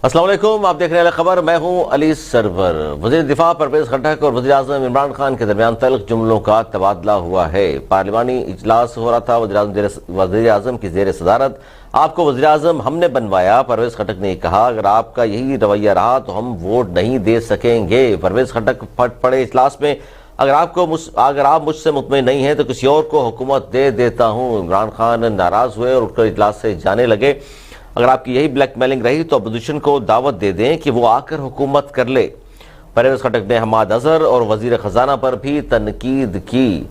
السلام علیکم، آپ دیکھ رہے ہیں خبر، میں ہوں علی سرور۔ وزیر دفاع پرویز خٹک اور وزیر اعظم عمران خان کے درمیان تلخ جملوں کا تبادلہ ہوا ہے۔ پارلیمانی اجلاس ہو رہا تھا، وزیر اعظم کی زیر صدارت۔ آپ کو وزیر اعظم ہم نے بنوایا، پرویز خٹک نے کہا، اگر آپ کا یہی رویہ رہا تو ہم ووٹ نہیں دے سکیں گے۔ پرویز خٹک پھٹ پڑے اجلاس میں، اگر آپ مجھ سے مطمئن نہیں ہیں تو کسی اور کو حکومت دے دیتا ہوں۔ عمران خان ناراض ہوئے اور اٹھ کر اجلاس سے جانے لگے۔ اگر آپ کی یہی بلیک میلنگ رہی تو اپوزیشن کو دعوت دے دیں کہ وہ آ کر حکومت کر لے۔ پرویز خٹک نے حماد اظہر اور وزیر خزانہ پر بھی تنقید کی۔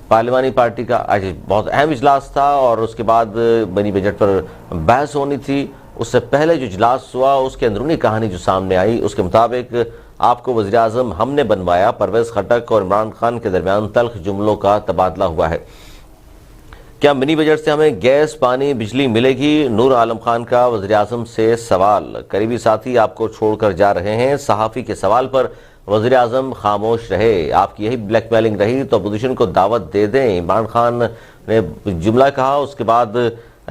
پارلیمانی پارٹی کا آج بہت اہم اجلاس تھا اور اس کے بعد منی بجٹ پر بحث ہونی تھی۔ اس سے پہلے جو اجلاس ہوا اس کی اندرونی کہانی جو سامنے آئی، اس کے مطابق آپ کو وزیر اعظم ہم نے بنوایا، پرویز خٹک اور عمران خان کے درمیان تلخ جملوں کا تبادلہ ہوا ہے۔ کیا منی بجٹ سے ہمیں گیس، پانی، بجلی ملے گی؟ نور عالم خان کا وزیر اعظم سے سوال۔ قریبی ساتھی آپ کو چھوڑ کر جا رہے ہیں، صحافی کے سوال پر وزیر اعظم خاموش رہے۔ آپ کی یہی بلیک میلنگ رہی تو اپوزیشن کو دعوت دے دیں، عمران خان نے جملہ کہا۔ اس کے بعد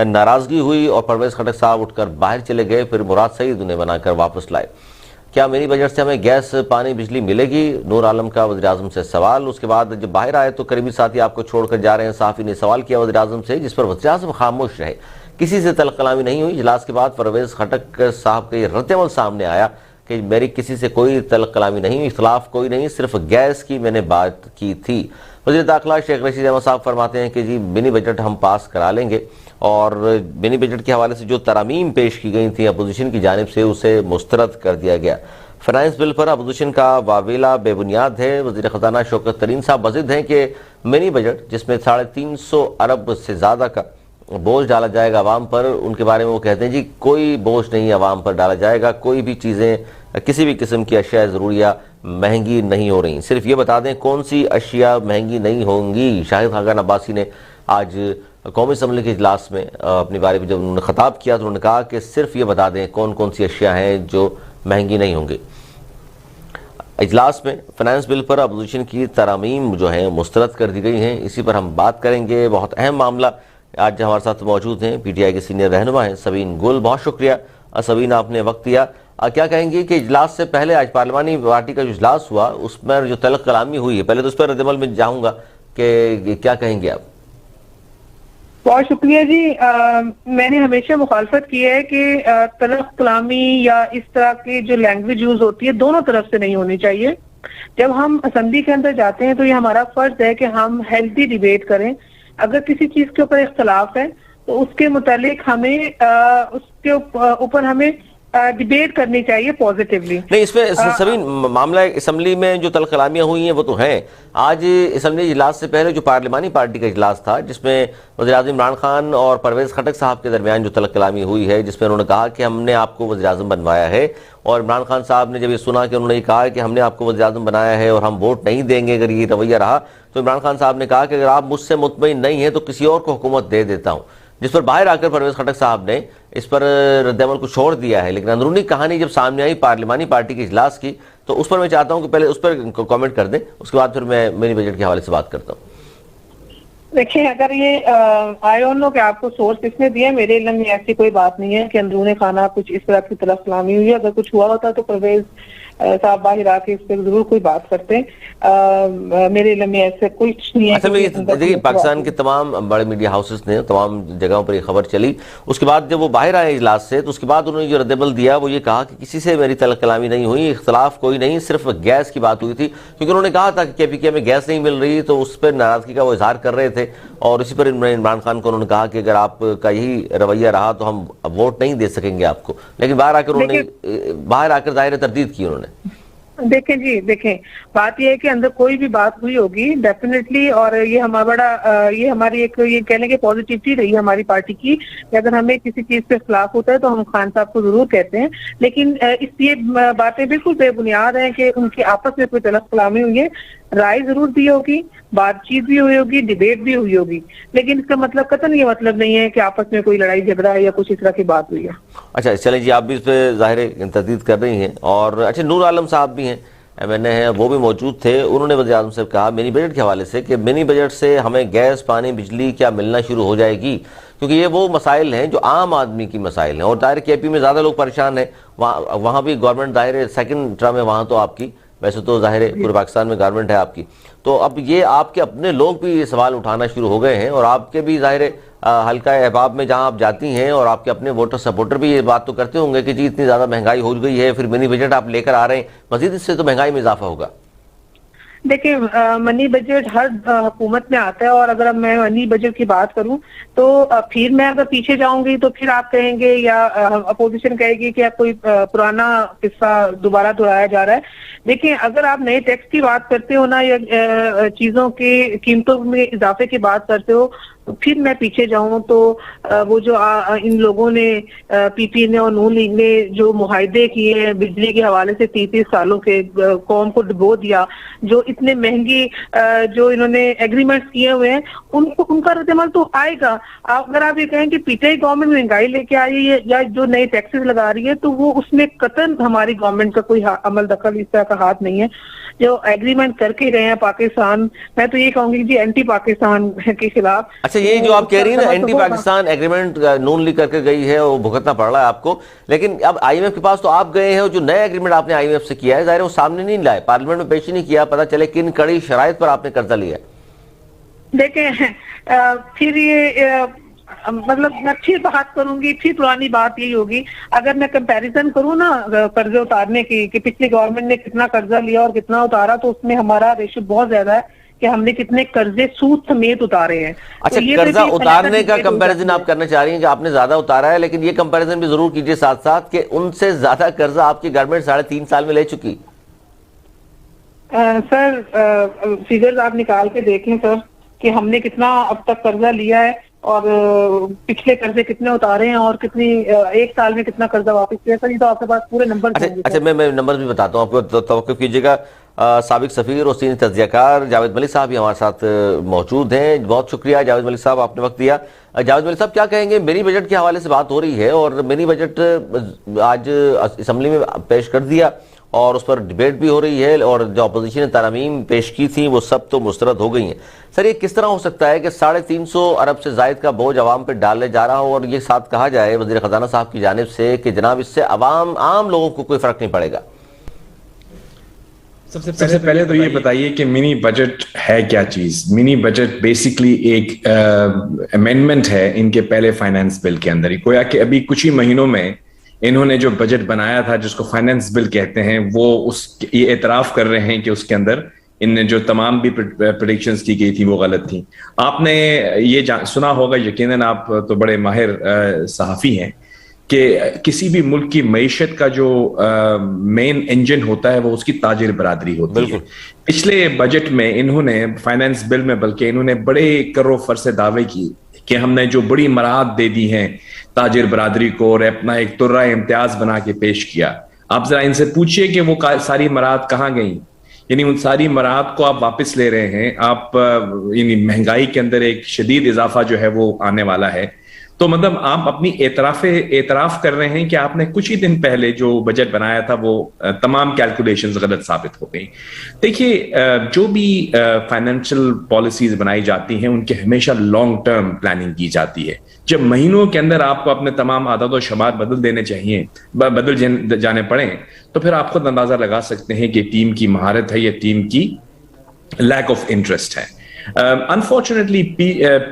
ناراضگی ہوئی اور پرویز خٹک صاحب اٹھ کر باہر چلے گئے، پھر مراد سعید انہیں بنا کر واپس لائے۔ کیا منی بجٹ سے ہمیں گیس، پانی، بجلی ملے گی؟ نور عالم کا وزیر اعظم سے سوال۔ اس کے بعد جب باہر آئے تو قریبی ساتھی آپ کو چھوڑ کر جا رہے ہیں، صحافی نے سوال کیا وزیر اعظم سے، جس پر وزیر اعظم خاموش رہے، کسی سے تلخ کلامی نہیں ہوئی۔ اجلاس کے بعد پرویز خٹک صاحب کا یہ رد عمل سامنے آیا کہ میری کسی سے کوئی تلخ کلامی نہیں ہوئی، اختلاف کوئی نہیں، صرف گیس کی میں نے بات کی تھی۔ وزیر داخلہ شیخ رشید احمد صاحب فرماتے ہیں کہ جی منی بجٹ ہم پاس کرا لیں گے، اور منی بجٹ کے حوالے سے جو ترامیم پیش کی گئی تھیں اپوزیشن کی جانب سے اسے مسترد کر دیا گیا۔ فائنانس بل پر اپوزیشن کا واویلا بے بنیاد ہے۔ وزیر خزانہ شوکت ترین صاحب مزید ہیں کہ منی بجٹ جس میں 350 ارب سے زیادہ کا بوجھ ڈالا جائے گا عوام پر، ان کے بارے میں وہ کہتے ہیں جی کوئی بوجھ نہیں عوام پر ڈالا جائے گا، کوئی بھی چیزیں، کسی بھی قسم کی اشیاء ضروریہ مہنگی نہیں ہو رہی۔ صرف یہ بتا دیں کون سی اشیاء مہنگی نہیں ہوں گی۔ شاہد خاقان عباسی نے آج قومی اسمبلی کے اجلاس میں اپنی بارے میں جب انہوں نے خطاب کیا تو انہوں نے کہا کہ صرف یہ بتا دیں کون کون سی اشیاء ہیں جو مہنگی نہیں ہوں گی۔ اجلاس میں فائنانس بل پر اپوزیشن کی ترامیم جو ہیں مسترد کر دی گئی ہیں، اسی پر ہم بات کریں گے۔ بہت اہم معاملہ آج ہمارے ساتھ موجود ہیں پی ٹی آئی کے سینئر رہنما ہیں سبین گل۔ بہت شکریہ سبین، آپ نے وقت دیا۔ کیا کہیں گے کہ اجلاس سے پہلے آج پارلیمانی پارٹی کا جو اجلاس ہوا اس پر جو تلخ کلامی ہوئی ہے، پہلے تو اس پر رد عمل میں جاؤں گا کہ کیا کہیں گے آپ؟ بہت شکریہ جی۔ میں نے ہمیشہ مخالفت کی ہے کہ تلخ کلامی یا اس طرح کی جو لینگویج یوز ہوتی ہے دونوں طرف سے نہیں ہونی چاہیے۔ جب ہم اسمبلی کے اندر جاتے ہیں تو یہ ہمارا فرض ہے کہ ہم ہیلتھی ڈیبیٹ کریں۔ اگر کسی چیز کے اوپر اختلاف ہے تو اس کے متعلق ہمیں اس کے اوپر ہمیں ڈیبیٹ کرنی چاہیے پازیٹیولی۔ نہیں، اس میں سبین معاملہ اسمبلی میں جو تلخ کلامیاں ہوئی ہیں وہ تو ہیں۔ آج اسمبلی اجلاس سے پہلے جو پارلیمانی پارٹی کا اجلاس تھا جس میں وزیر اعظم عمران خان اور پرویز خٹک صاحب کے درمیان جو تلخ کلامی ہوئی ہے، جس میں انہوں نے کہا کہ ہم نے آپ کو وزیر اعظم بنوایا ہے، اور عمران خان صاحب نے جب یہ سنا کہ انہوں نے یہ کہا کہ ہم نے آپ کو وزیر اعظم بنایا ہے اور ہم ووٹ نہیں دیں گے اگر یہ رویہ رہا، تو عمران خان صاحب نے کہا کہ اگر آپ مجھ سے مطمئن نہیں ہیں تو کسی اور کو حکومت دے دیتا ہوں، جس پر باہر آ کر پرویز خٹک صاحب نے اس پر رد عمل کو چھوڑ دیا ہے۔ لیکن اندرونی کہانی جب سامنے آئی پارلیمانی پارٹی کے اجلاس کی تو اس پر میں چاہتا ہوں کہ پہلے اس پر کامنٹ کر دیں، اس کے بعد پھر میں منی بجٹ کے حوالے سے بات کرتا ہوں۔ دیکھیں، اگر یہ آئی ڈونٹ نو کہ آپ کو سورس کس نے دیا، میرے علم میں ایسی کوئی بات نہیں ہے کہ اندرون خانہ کچھ اس طرح کی تلخ کلامی ہوئی ہے۔ اگر کچھ ہوا ہوتا تو پرویز صاحب باہر آ کے اس پہ ضرور کوئی بات کرتے ہیں۔ میرے علم میں ایسے کچھ نہیں ہے۔ دیکھیے، پاکستان کے تمام بڑے میڈیا ہاؤسز نے تمام جگہوں پر یہ خبر چلی، اس کے بعد جب وہ باہر آئے اجلاس سے تو اس کے بعد انہوں نے جو رد عمل دیا وہ یہ کہا کہ کسی سے میری تلخ کلامی نہیں ہوئی، اختلاف کوئی نہیں، صرف گیس کی بات ہوئی تھی، کیونکہ انہوں نے کہا تھا کہ پی کے میں گیس نہیں مل رہی تو اس پر ناراضگی کا وہ اظہار کر رہے تھے، اور اسی پر عمران خان کو انہوں نے کہا کہ اگر آپ کا یہی رویہ رہا تو ہم ووٹ نہیں دے سکیں گے آپ کو۔ لیکن باہر آ کر ظاہر تردید کی انہوں نے۔ دیکھیں جی، دیکھیں، بات یہ ہے کہ اندر کوئی بھی بات ہوئی ہوگی ڈیفینیٹلی، اور یہ ہماری ایک یہ کہہ لیں کہ پازیٹیوٹی رہی ہماری پارٹی کی کہ اگر ہمیں کسی چیز پہ اختلاف ہوتا ہے تو ہم خان صاحب کو ضرور کہتے ہیں، لیکن اس یہ باتیں بالکل بے بنیاد ہیں کہ ان کی آپس میں کوئی تلخ کلامی ہوئی ہے۔ رائے ضرور دی ہوگی، بات چیت بھی ہوئی ہوگی، ڈیبیٹ بھی ہوئی ہوگی، لیکن اس کا مطلب قطعاً یہ مطلب نہیں ہے کہ آپس میں کوئی لڑائی جھگڑا ہے یا کچھ اس طرح کی بات ہوئی ہے۔ اچھا چلیں جی، آپ بھی اس پہ ظاہر تردید کر رہی ہیں، اور اچھا نور عالم صاحب بھی ہیں MNA ہیں، وہ بھی موجود تھے، انہوں نے وزیر اعظم سے کہا منی بجٹ کے حوالے سے کہ منی بجٹ سے ہمیں گیس، پانی، بجلی کیا ملنا شروع ہو جائے گی؟ کیونکہ یہ وہ مسائل ہیں جو عام آدمی کی مسائل ہیں، اور ظاہر کے پی میں زیادہ لوگ پریشان ہیں، وہاں بھی گورنمنٹ ظاہر سیکنڈ ٹرم ہے وہاں تو آپ کی، ویسے تو ظاہر پورے پاکستان میں گورنمنٹ ہے آپ کی، تو اب یہ آپ کے اپنے لوگ بھی یہ سوال اٹھانا شروع ہو گئے ہیں، اور آپ کے بھی ظاہر حلقہ احباب میں جہاں آپ جاتی ہیں اور آپ کے اپنے ووٹر سپورٹر بھی یہ بات تو کرتے ہوں گے کہ جی اتنی زیادہ مہنگائی ہو گئی ہے، پھر منی بجٹ آپ لے کر آ رہے ہیں، مزید اس سے تو مہنگائی میں اضافہ ہوگا۔ دیکھیں منی بجٹ ہر حکومت میں آتا ہے، اور اگر میں منی بجٹ کی بات کروں تو پھر میں اگر پیچھے جاؤں گی تو پھر آپ کہیں گے یا اپوزیشن کہے گی کہ کوئی پرانا قصہ دوبارہ دہرایا جا رہا ہے۔ دیکھیں اگر آپ نئے ٹیکس کی بات کرتے ہو نا، یا چیزوں کی قیمتوں میں اضافے کی بات کرتے ہو، تو پھر میں پیچھے جاؤں تو وہ جو ان لوگوں نے پی پی نے اور نون لیگ نے جو معاہدے کیے ہیں بجلی کے حوالے سے 30 سالوں کے، قوم کو ڈبو دیا، جو اتنے مہنگی جو انہوں نے ایگریمنٹس کیے ہوئے ہیں، ان کا رد عمل تو آئے گا۔ اگر آپ یہ کہیں کہ پی ٹی آئی گورنمنٹ مہنگائی لے کے آئی ہے یا جو نئے ٹیکسز لگا رہی ہے، تو وہ اس میں قطعاً ہماری گورنمنٹ کا کوئی عمل دخل اس طرح کا ہاتھ نہیں ہے۔ جو ایگریمنٹ کر کے گئے ہیں پاکستان، میں تو یہ کہوں گی جی اینٹی پاکستان کے خلاف۔ اچھا یہ جو آپ کہہ رہی ہیں نا اینٹی پاکستان ایگریمنٹ نون لیگ کر کے گئی ہے، وہ بھگتنا پڑ رہا ہے آپ کو، لیکن اب آئی ایم ایف کے پاس تو آپ گئے ہیں، اور جو نیا ایگریمنٹ آپ نے آئی ایم ایف سے کیا ہے ظاہر وہ سامنے نہیں لائے، پارلیمنٹ میں پیش ہی نہیں کیا، پتہ چلے کن کڑی شرائط پر آپ نے قرضہ لیا ہے۔ دیکھیں پھر یہ مطلب میں پھر بات کروں گی، پھر پرانی بات یہی ہوگی، اگر میں کمپیریزن کروں نا قرضے اتارنے کی کہ پچھلی گورنمنٹ نے کتنا قرضہ لیا اور کتنا اتارا، تو اس میں ہمارا ریشو بہت زیادہ ہے کہ ہم نے کتنے قرضے سود سمیت اتارے ہیں۔ اچھا قرضہ اتارنے کا کمپیریزن آپ کرنا چاہ رہی ہیں کہ آپ نے زیادہ اتارا ہے، لیکن یہ کمپیریزن بھی ضرور کیجئے ساتھ ساتھ کہ ان سے زیادہ قرضہ آپ کی گورنمنٹ 3.5 سال میں لے چکی۔ سر فیگرز آپ نکال کے دیکھیں سر کہ ہم نے کتنا اب تک قرضہ لیا ہے، اور پچھلے قرضے کتنے اتارے ہیں، اور کتنی ایک سال میں کتنا قرضہ واپس کیا سر، یہ تو آپ کے پاس پورے نمبر ہیں۔ اچھا میں نمبر بھی بتاتا ہوں آپ کو، توقف کیجئے گا۔ سابق سفیر اور سینئر تجزیہ کار جاوید ملک صاحب بھی ہمارے ساتھ موجود ہیں، بہت شکریہ جاوید ملک صاحب، آپ نے وقت دیا۔ جاوید ملک صاحب کیا کہیں گے، منی بجٹ کے حوالے سے بات ہو رہی ہے، اور منی بجٹ آج اسمبلی میں پیش کر دیا اور اس پر ڈیبیٹ بھی ہو رہی ہے، اور جو اپوزیشن نے ترامیم پیش کی تھیں وہ سب تو مسترد ہو گئی ہیں۔ سر یہ کس طرح ہو سکتا ہے کہ 350 ارب سے زائد کا بوجھ عوام پہ ڈالے جا رہا ہو، اور یہ ساتھ کہا جائے وزیر خزانہ صاحب کی جانب سے کہ جناب اس سے عام لوگوں کو کوئی فرق نہیں پڑے گا؟ سب سے پہلے تو یہ بتائیے کہ منی بجٹ ہے کیا چیز؟ منی بجٹ بیسیکلی ایک امینڈمنٹ ہے ان کے پہلے فائنانس بل کے اندر ہی، گویا کہ ابھی کچھ ہی مہینوں میں انہوں نے جو بجٹ بنایا تھا جس کو فائنانس بل کہتے ہیں، وہ یہ اعتراف کر رہے ہیں کہ اس کے اندر ان نے جو تمام بھی پریڈکشنز کی گئی تھیں وہ غلط تھیں۔ آپ نے یہ سنا ہوگا، یقیناً آپ تو بڑے ماہر صحافی ہیں، کہ کسی بھی ملک کی معیشت کا جو مین انجن ہوتا ہے وہ اس کی تاجر برادری ہوتی ہے۔ پچھلے بجٹ میں انہوں نے فائنانس بل میں بلکہ انہوں نے بڑے کرو فر سے دعوے کی کہ ہم نے جو بڑی مراحت دے دی ہیں تاجر برادری کو، اور اپنا ایک ترہ امتیاز بنا کے پیش کیا۔ آپ ذرا ان سے پوچھئے کہ وہ ساری مراحت کہاں گئیں، یعنی ان ساری مراحت کو آپ واپس لے رہے ہیں، آپ یعنی مہنگائی کے اندر ایک شدید اضافہ جو ہے وہ آنے والا ہے، تو مطلب آپ اپنی اعتراف کر رہے ہیں کہ آپ نے کچھ ہی دن پہلے جو بجٹ بنایا تھا وہ تمام کیلکولیشنز غلط ثابت ہو گئی۔ دیکھیے جو بھی فائنینشیل پالیسیز بنائی جاتی ہیں ان کے ہمیشہ لانگ ٹرم پلاننگ کی جاتی ہے۔ جب مہینوں کے اندر آپ کو اپنے تمام عادات و شمار بدل جانے پڑیں تو پھر آپ خود اندازہ لگا سکتے ہیں کہ ٹیم کی مہارت ہے یا ٹیم کی لیک آف انٹرسٹ ہے۔ انفارچونیٹلی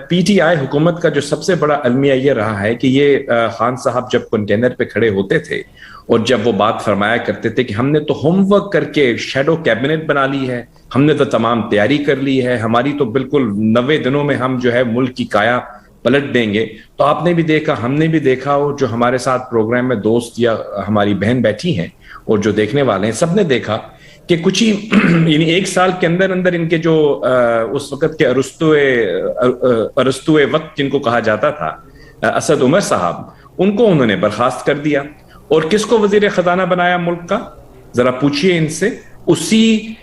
پی ٹی آئی حکومت کا جو سب سے بڑا المیہ یہ رہا ہے کہ یہ خان صاحب جب کنٹینر پہ کھڑے ہوتے تھے اور جب وہ بات فرمایا کرتے تھے کہ ہم نے تو ہوم ورک کر کے شیڈو کیبنٹ بنا لی ہے، ہم نے تو تمام تیاری کر لی ہے، ہماری تو بالکل 90 دنوں میں ہم جو ہے ملک کی کایا پلٹ دیں گے، تو آپ نے بھی دیکھا، ہم نے بھی دیکھا، اور جو ہمارے ساتھ پروگرام میں دوست یا ہماری بہن بیٹھی ہیں اور جو دیکھنے والے ہیں سب نے دیکھا کہ کچھ ہی یعنی ایک سال کے اندر ان کے جو اس وقت کے ارسطو وقت جن کو کہا جاتا تھا اسد عمر صاحب، ان کو انہوں نے برخاست کر دیا، اور کس کو وزیر خزانہ بنایا ملک کا؟ ذرا پوچھئے ان سے، اسی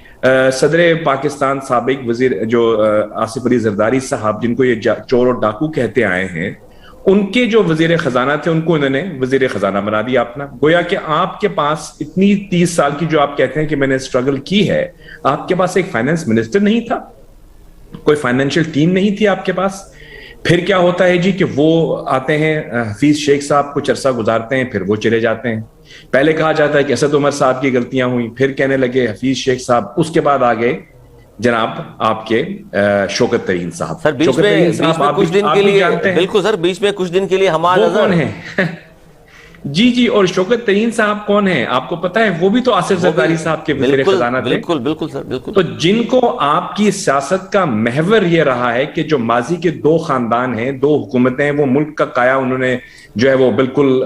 صدر پاکستان سابق وزیر جو آصف علی زرداری صاحب جن کو یہ چور اور ڈاکو کہتے آئے ہیں، ان کے جو وزیر خزانہ تھے ان کو انہوں نے وزیر خزانہ بنا دیا اپنا۔ گویا کہ آپ کے پاس اتنی 30 سال کی جو آپ کہتے ہیں کہ میں نے اسٹرگل کی ہے، آپ کے پاس ایک فائنانس منسٹر نہیں تھا، کوئی فائنینشیل ٹیم نہیں تھی آپ کے پاس۔ پھر کیا ہوتا ہے جی کہ وہ آتے ہیں حفیظ شیخ صاحب کچھ عرصہ گزارتے ہیں پھر وہ چلے جاتے ہیں. پہلے کہا جاتا ہے کہ اسد عمر صاحب کی غلطیاں ہوئیں, پھر کہنے لگے حفیظ شیخ صاحب, اس کے بعد آگے جناب آپ کے شوکت ترین صاحب. سر بیچ میں کچھ دن کے لیے, بالکل سر, بیچ میں کچھ دن کے لیے ہمارا کون ہے جی اور شوکت ترین صاحب کون ہیں آپ کو پتا ہے؟ وہ بھی تو آصف زرداری صاحب کے وزیر خزانہ تھے. بالکل سر, بالکل. تو جن کو آپ کی سیاست کا محور یہ رہا ہے کہ جو ماضی کے دو خاندان ہیں, دو حکومتیں ہیں, وہ ملک کا قایا انہوں نے جو ہے وہ بالکل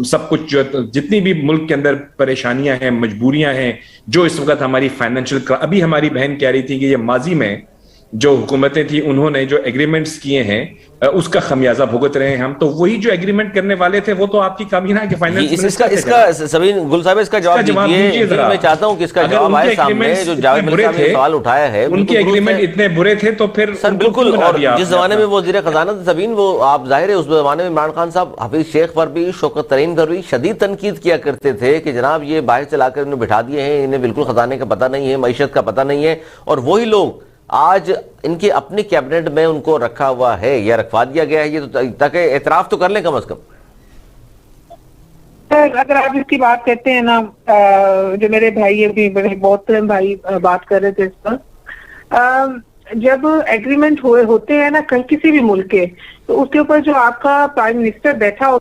سب کچھ جو جتنی بھی ملک کے اندر پریشانیاں ہیں, مجبوریاں ہیں, جو اس وقت ہماری فائنینشیل, ابھی ہماری بہن کہہ رہی تھی کہ یہ ماضی میں جو حکومتیں تھیں انہوں نے جو ایگریمنٹس کیے ہیں اس کا خمیازہ بھگت رہے ہیں ہم. تو وہی جو ایگریمنٹ کرنے والے تھے وہ تو آپ کی کابینہ کے فائنانس اس کا سبین گل صاحب اس کا جواب دیجیے. میں چاہتا ہوں کہ اس کا جواب آئے سامنے. جو جاوید ملک صاحب نے سوال اٹھایا ہے ان کے ایگریمنٹ اتنے برے تھے تو پھر سر بالکل. اور جس زمانے میں وہ وزیر خزانہ تھے سبین, وہ آپ ظاہر ہے اس زمانے میں عمران خان صاحب حفیظ شیخ پر بھی, شوکت ترین پر بھی شدید تنقید کیا کرتے تھے کہ جناب یہ باہر چلا کر انہیں بٹھا دیے ہیں, انہیں بالکل خزانے کا پتہ نہیں ہے, معیشت کا پتہ نہیں ہے. اور وہی لوگ آج ان کے اپنے کیبنٹ میں ان کو رکھا ہوا ہے یا رکھوا دیا گیا ہے, یہ تو تاکہ اعتراف تو کر لیں کم از کم. اگر آپ اس کی بات کرتے ہیں نا, جو میرے بھائی ابھی بہت بھائی بات کر رہے تھے اس پر, جب ایگریمنٹ ہوتے ہیں نا کسی بھی ملک کے, تو اس کے اوپر جو آپ کا پرائم منسٹر بیٹھا ہو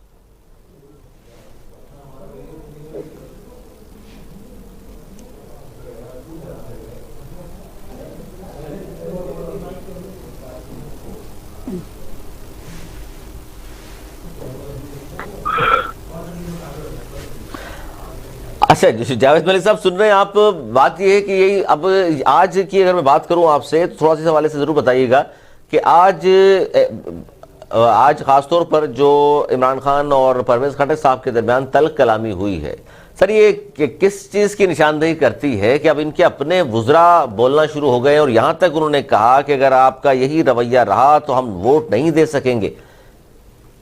اچھا جاوید ملک صاحب سن رہے ہیں آپ. بات یہ ہے کہ یہی اب آج کی اگر میں بات کروں آپ سے تو تھوڑا سا حوالے سے ضرور بتائیے گا کہ آج خاص طور پر جو عمران خان اور پرویز خٹک صاحب کے درمیان تلخ کلامی ہوئی ہے, سر یہ کس چیز کی نشاندہی کرتی ہے کہ اب ان کے اپنے وزراء بولنا شروع ہو گئے اور یہاں تک انہوں نے کہا کہ اگر آپ کا یہی رویہ رہا تو ہم ووٹ نہیں دے سکیں گے؟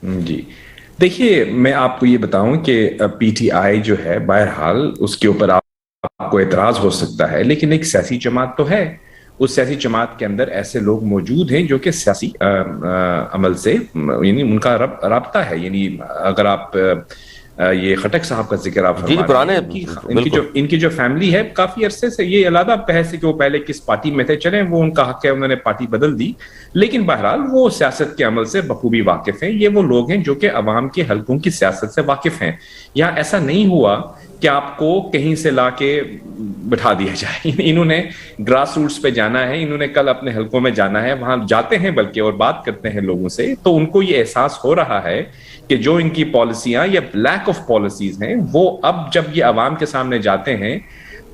جی دیکھیے میں آپ کو یہ بتاؤں کہ پی ٹی آئی جو ہے بہرحال اس کے اوپر آپ کو اعتراض ہو سکتا ہے, لیکن ایک سیاسی جماعت تو ہے. اس سیاسی جماعت کے اندر ایسے لوگ موجود ہیں جو کہ سیاسی عمل سے یعنی ان کا رابطہ ہے. یعنی اگر آپ یہ خٹک صاحب کا ذکر آپ ان کی جو فیملی ہے کافی عرصے سے, یہ علیحدہ بحث ہے کہ وہ پہلے کس پارٹی میں تھے, چلیں وہ ان کا حق ہے, انہوں نے پارٹی بدل دی, لیکن بہرحال وہ سیاست کے عمل سے بخوبی واقف ہیں. یہ وہ لوگ ہیں جو کہ عوام کے حلقوں کی سیاست سے واقف ہیں. یہاں ایسا نہیں ہوا کہ آپ کو کہیں سے لا کے بٹھا دیا جائے. انہوں نے گراس روٹس پہ جانا ہے, انہوں نے کل اپنے حلقوں میں جانا ہے, وہاں جاتے ہیں بلکہ اور بات کرتے ہیں لوگوں سے, تو ان کو یہ احساس ہو رہا ہے کہ جو ان کی پالیسیاں یا لیک آف پالیسیز ہیں وہ اب جب یہ عوام کے سامنے جاتے ہیں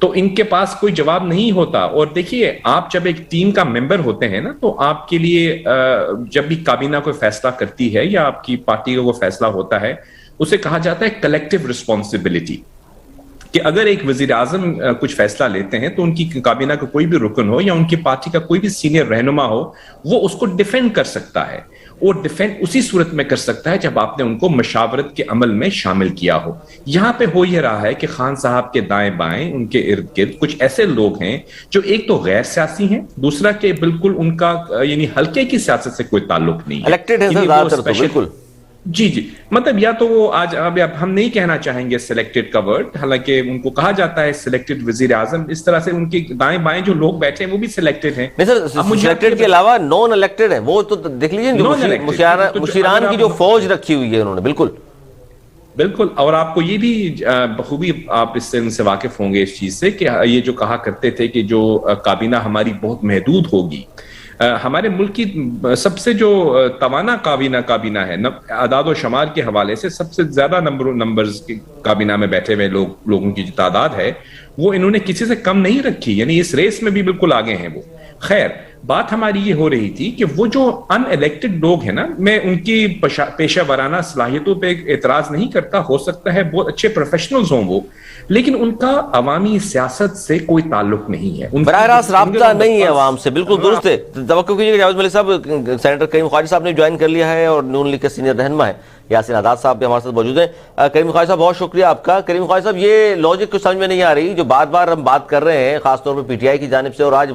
تو ان کے پاس کوئی جواب نہیں ہوتا. اور دیکھیے آپ جب ایک ٹیم کا ممبر ہوتے ہیں نا, تو آپ کے لیے جب بھی کابینہ کوئی فیصلہ کرتی ہے یا آپ کی پارٹی کا کوئی فیصلہ ہوتا ہے, اسے کہا جاتا ہے کلیکٹیو رسپانسبلٹی, کہ اگر ایک وزیر اعظم کچھ فیصلہ لیتے ہیں تو ان کی کابینہ کا کوئی بھی رکن ہو یا ان کی پارٹی کا کوئی بھی سینئر رہنما ہو, وہ اس کو ڈیفینڈ کر سکتا ہے. اور ڈیفینڈ اسی صورت میں کر سکتا ہے جب آپ نے ان کو مشاورت کے عمل میں شامل کیا ہو. یہاں پہ ہو یہ رہا ہے کہ خان صاحب کے دائیں بائیں ان کے ارد گرد کچھ ایسے لوگ ہیں جو ایک تو غیر سیاسی ہیں, دوسرا کہ بالکل ان کا یعنی حلقے کی سیاست سے کوئی تعلق نہیں ہے, الیکٹڈ ہے بالکل. جی مطلب یا تو وہ آج اب ہم نہیں کہنا چاہیں گے سلیکٹڈ کا ورڈ, حالانکہ ان کو کہا جاتا ہے سلیکٹڈ وزیر اعظم. اس طرح سے ان کے دائیں بائیں جو لوگ بیٹھے ہیں وہ بھی سلیکٹڈ ہیں. سلیکٹڈ کے علاوہ نان الیکٹڈ ہیں, وہ تو دیکھ لیجیے مشیران کی جو فوج رکھی ہوئی ہے انہوں نے. بالکل. اور آپ کو یہ بھی بخوبی آپ اس سے ان سے واقف ہوں گے اس چیز سے کہ یہ جو کہا کرتے تھے کہ جو کابینہ ہماری بہت محدود ہوگی, ہمارے ملک کی سب سے جو توانا کابینہ ہے اعداد و شمار کے حوالے سے سب سے زیادہ نمبرز کی کابینہ میں بیٹھے ہوئے لوگوں کی جو تعداد ہے وہ انہوں نے کسی سے کم نہیں رکھی, یعنی اس ریس میں بھی بالکل آگے ہیں وہ. خیر بات ہماری یہ ہو رہی تھی کہ وہ جو ان الیکٹڈ لوگ ہیں نا, میں ان کی پیشہ ورانہ صلاحیتوں پہ اعتراض نہیں کرتا, ہو سکتا ہے بہت اچھے پروفیشنلز ہوں وہ, لیکن ان کا عوامی سیاست سے کوئی تعلق نہیں ہے, براہ راست رابطہ نہیں ہے عوام سے. بالکل درست ہے. توقع کیجیے کہ جاوید ملک صاحب, سینیٹر کریم خواجہ صاحب نے جوائن کر لیا ہے اور نون لیگ کا سینئر رہنما ہے. یاسین آزاد صاحب بھی ہمارے ساتھ موجود ہیں۔ کریم خواجہ صاحب بہت شکریہ آپ کا۔ کریم خواجہ صاحب یہ لاجک کچھ سمجھ میں نہیں آ رہی جو بار بار ہم بات کر رہے ہیں خاص طور پہ پی ٹی آئی کی جانب سے، اور آج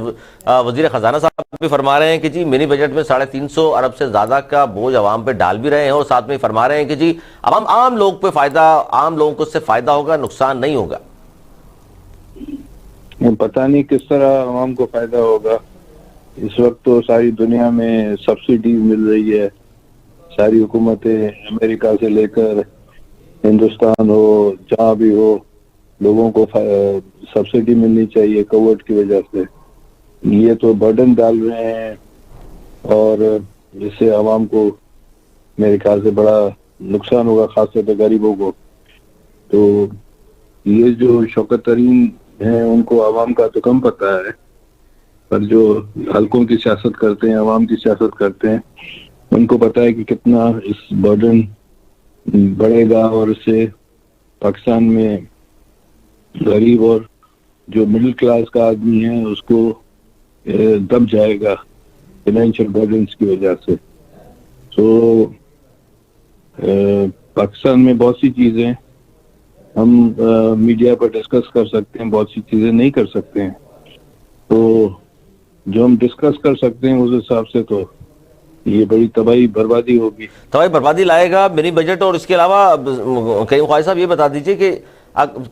وزیر خزانہ صاحب بھی فرما رہے ہیں کہ جی منی بجٹ میں 350 ارب سے زیادہ کا بوجھ عوام پہ ڈال بھی رہے ہیں، اور ساتھ میں فرما رہے ہیں کہ جی عام لوگ پہ فائدہ، عام لوگوں کو اس سے فائدہ ہوگا، نقصان نہیں ہوگا۔ پتہ نہیں کس طرح عوام کو فائدہ ہوگا۔ اس وقت تو ساری دنیا میں سبسڈی مل رہی ہے، ساری حکومتیں امریکہ سے لے کر ہندوستان ہو جہاں بھی ہو، لوگوں کو سبسڈی ملنی چاہیے کووڈ کی وجہ سے۔ یہ تو برڈن ڈال رہے ہیں اور جس سے عوام کو میرے خیال سے بڑا نقصان ہوگا، خاص طور پہ غریبوں کو۔ تو یہ جو شوکت ترین ہیں ان کو عوام کا تو کم پتہ ہے، پر جو حلقوں کی سیاست کرتے ہیں، عوام کی سیاست کرتے ہیں، ان کو پتہ ہے کہ کتنا اس برڈن بڑھے گا، اور اس سے پاکستان میں غریب اور جو مڈل کلاس کا آدمی ہے اس کو دب جائے گا فائنینشیل برڈنس کی وجہ سے۔ تو پاکستان میں بہت سی چیزیں ہم میڈیا پر ڈسکس کر سکتے ہیں، بہت سی چیزیں نہیں کر سکتے ہیں۔ تو جو ہم ڈسکس کر سکتے ہیں اس حساب سے تو یہ بڑی تباہی بربادی ہوگی، تباہی بربادی لائے گا منی بجٹ۔ اور اس کے علاوہ کریم خواجہ صاحب یہ بتا دیجئے کہ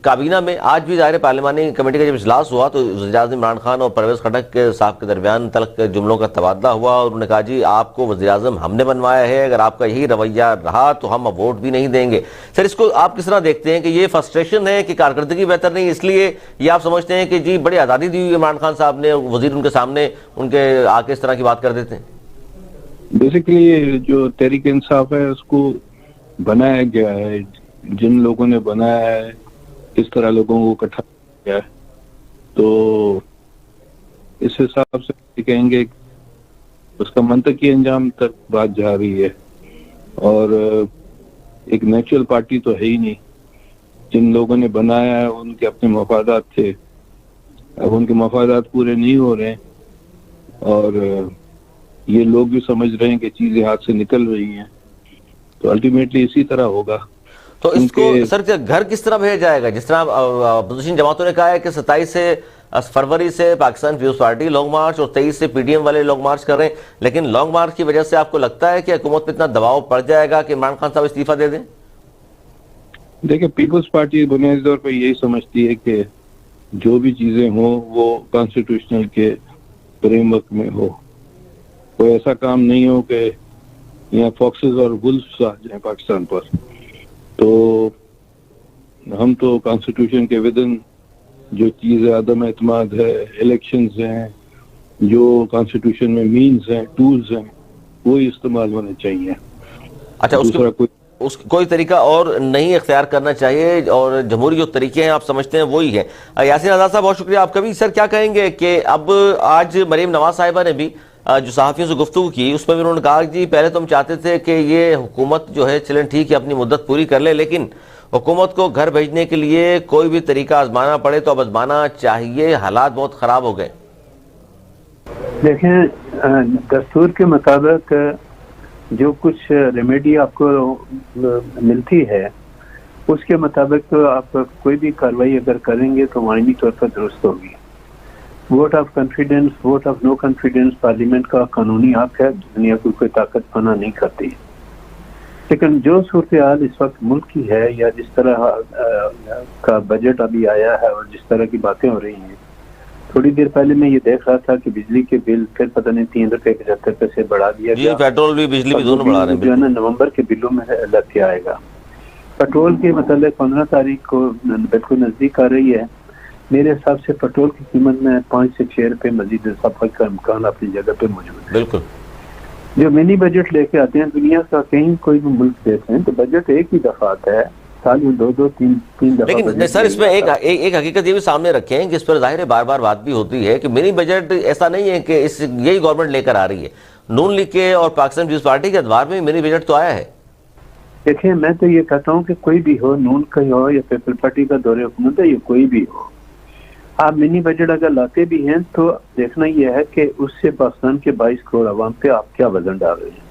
کابینہ میں آج بھی ظاہر پارلیمانی کمیٹی کا جب اجلاس ہوا تو وزیر اعظم عمران خان اور پرویز خٹک صاحب کے درمیان تلخ جملوں کا تبادلہ ہوا، اور انہوں نے کہا جی آپ کو وزیر اعظم ہم نے بنوایا ہے، اگر آپ کا یہی رویہ رہا تو ہم اب ووٹ بھی نہیں دیں گے۔ سر اس کو آپ کس طرح دیکھتے ہیں کہ یہ فرسٹریشن ہے کہ کارکردگی بہتر نہیں اس لیے، یہ آپ سمجھتے ہیں کہ جی بڑی آزادی دی ہوئی عمران خان صاحب نے، وزیر ان کے سامنے ان کے آ کے اس طرح کی بات کر دیتے ہیں؟ بیسیکلی جو تحریک انصاف ہے اس کو بنایا گیا ہے، جن لوگوں نے بنایا ہے اس طرح لوگوں کو اکٹھا کیا ہے، تو اس حساب سے کہیں گے اس کا منطقی انجام تک بات جا رہی ہے، اور ایک نیچرل پارٹی تو ہے ہی نہیں۔ جن لوگوں نے بنایا ہے ان کے اپنے مفادات تھے، اب ان کے مفادات پورے نہیں ہو رہے ہیں، اور یہ لوگ بھی سمجھ رہے ہیں کہ چیزیں ہاتھ سے نکل رہی ہیں، تو الٹیمیٹلی اسی طرح ہوگا۔ تو اس کو سر گھر کس طرح بھیجا جائے گا؟ جس طرح اپوزیشن جماعتوں نے کہا ہے کہ 27 فروری سے Pakistan Peoples Party long march اور 23 سے پی ڈی ایم والے لانگ مارچ کر رہے ہیں، لیکن لانگ مارچ کی وجہ سے آپ کو لگتا ہے کہ حکومت پہ اتنا دباؤ پڑ جائے گا کہ عمران خان صاحب استعفیٰ دے دیں؟ دیکھیں پیپلز پارٹی بنیادی طور پہ یہی سمجھتی ہے کہ جو بھی چیزیں ہوں وہ کانسٹیٹیوشنل کے فریم ورک میں ہو، کوئی ایسا کام نہیں ہو کہ یہاں فاکسز اور ولفز آ جائیں پاکستان پر۔ تو ہم تو کانسٹیٹیوشن کے ودن جو چیز عدم اعتماد ہے، الیکشنز ہیں، جو کانسٹیٹیوشن میں مینز ہیں، ٹولز ہیں، وہی استعمال ہونے چاہیے۔ اچھا اس کوئی طریقہ اور نہیں اختیار کرنا چاہیے، اور جمہوری جو طریقے ہیں آپ سمجھتے ہیں وہی ہیں۔ یاسین آزاد صاحب بہت شکریہ آپ کا بھی۔ سر کیا کہیں گے کہ اب آج مریم نواز صاحبہ نے بھی جو صحافیوں سے گفتگو کی اس میں بھی انہوں نے کہا جی پہلے تو ہم چاہتے تھے کہ یہ حکومت جو ہے چلیں ٹھیک ہے اپنی مدت پوری کر لے، لیکن حکومت کو گھر بھیجنے کے لیے کوئی بھی طریقہ آزمانا پڑے تو اب آزمانا چاہیے، حالات بہت خراب ہو گئے۔ دیکھیں دستور کے مطابق جو کچھ ریمیڈی آپ کو ملتی ہے اس کے مطابق تو آپ کوئی بھی کارروائی اگر کریں گے تو آئینی طور پر درست ہوگی۔ Vote of confidence, vote of no confidence parliament کا قانونی حق ہے، دنیا کو کوئی طاقت پناہ نہیں کرتی۔ لیکن جو صورتحال اس وقت ملک کی ہے، یا جس طرح کا بجٹ ابھی آیا ہے اور جس طرح کی باتیں ہو رہی ہیں، تھوڑی دیر پہلے میں یہ دیکھ رہا تھا کہ بجلی کے بل پھر پتہ نہیں 3 روپے 75 پیسے بڑھا دیا گیا، پیٹرول بھی بجلی بھی دونوں بڑھا رہے ہیں، جو ہے نا نومبر کے بلوں میں لگ کے آئے گا۔ پیٹرول کے متعلق 15 تاریخ کو بالکل نزدیک آ رہی ہے، میرے حساب سے پیٹرول کی قیمت میں 5 سے 6 روپے مزید اضافہ کا امکان اپنی جگہ پہ موجود ہے۔ بالکل جو منی بجٹ لے کے آتے ہیں دنیا کا کہیں کوئی بھی ملک دیتے ہیں تو بجٹ ایک ہی دفعہ آتا ہے، سال میں 2-3 دفعہ۔ لیکن سر اس میں ایک حقیقت یہ بھی سامنے رکھیں کہ اس پر ظاہر ہے بار بار بات بھی ہوتی ہے کہ منی بجٹ ایسا نہیں ہے کہ یہی گورنمنٹ لے کر آ رہی ہے، نون لیگ کے اور پاکستان پیپلز پارٹی کے ادوار میں منی بجٹ تو آیا ہے۔ دیکھیں میں تو یہ کہتا ہوں کہ کوئی بھی ہو، نون کا ہو یا پیپلز پارٹی کا دور حکومت ہے، یا کوئی بھی ہو، آپ منی بجٹ اگر لاتے بھی ہیں تو دیکھنا یہ ہے کہ اس سے پاکستان کے 22 کروڑ عوام پہ آپ کیا وزن ڈال رہے ہیں۔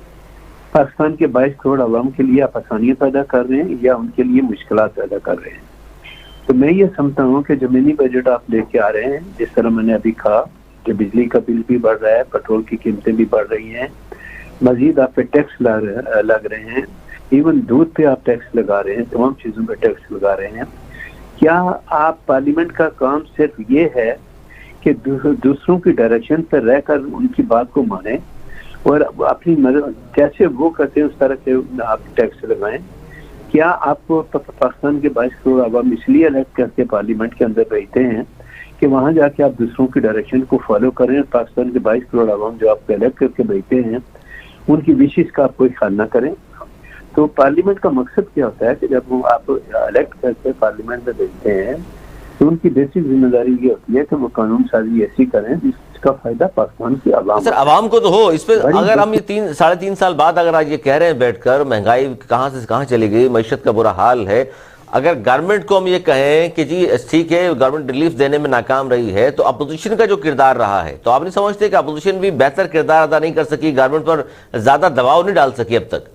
پاکستان کے 22 کروڑ عوام کے لیے آپ آسانیاں پیدا کر رہے ہیں یا ان کے لیے مشکلات پیدا کر رہے ہیں؟ تو میں یہ سمجھتا ہوں کہ جو منی بجٹ آپ لے کے آ رہے ہیں، جس طرح میں نے ابھی کہا کہ بجلی کا بل بھی بڑھ رہا ہے، پیٹرول کی قیمتیں بھی بڑھ رہی ہیں، مزید آپ پہ ٹیکس لگ رہے ہیں، ایون دودھ پہ آپ ٹیکس لگا رہے ہیں، تمام چیزوں پہ ٹیکس لگا رہے ہیں. کیا آپ پارلیمنٹ کا کام صرف یہ ہے کہ دوسروں کی ڈائریکشن پر رہ کر ان کی بات کو مانیں اور اپنی جیسے وہ کرتے ہیں اس طرح سے آپ ٹیکس لگائیں؟ کیا آپ کو پاکستان کے 22 کروڑ عوام اس لیے الیکٹ کر کے پارلیمنٹ کے اندر بھیجتے ہیں کہ وہاں جا کے آپ دوسروں کی ڈائریکشن کو فالو کریں؟ پاکستان کے 22 کروڑ عوام جو آپ کو الیکٹ کر کے بھیجتے ہیں ان کی وشز کا آپ کوئی خیال نہ کریں؟ تو پارلیمنٹ کا مقصد کیا ہوتا ہے کہ جب وہ آپ الیکٹ کر کے پارلیمنٹ میں بھیجتے ہیں تو ان کی بیسک ذمہ داری یہ ہوتی ہے کہ وہ قانون سازی ایسی کریں جس کا فائدہ پاکستان کی عوام سر عوام کو تو ہو. اس پہ اگر ہم یہ 3.5 سال بعد اگر آج یہ کہہ رہے ہیں بیٹھ کر مہنگائی کہاں سے کہاں چلی گئی، معیشت کا برا حال ہے، اگر گورنمنٹ کو ہم یہ کہیں کہ جی ٹھیک ہے گورنمنٹ ریلیف دینے میں ناکام رہی ہے، تو اپوزیشن کا جو کردار رہا ہے، تو آپ نہیں سمجھتے کہ اپوزیشن بھی بہتر کردار ادا نہیں کر سکی، گورنمنٹ پر زیادہ دباؤ نہیں ڈال سکی اب تک؟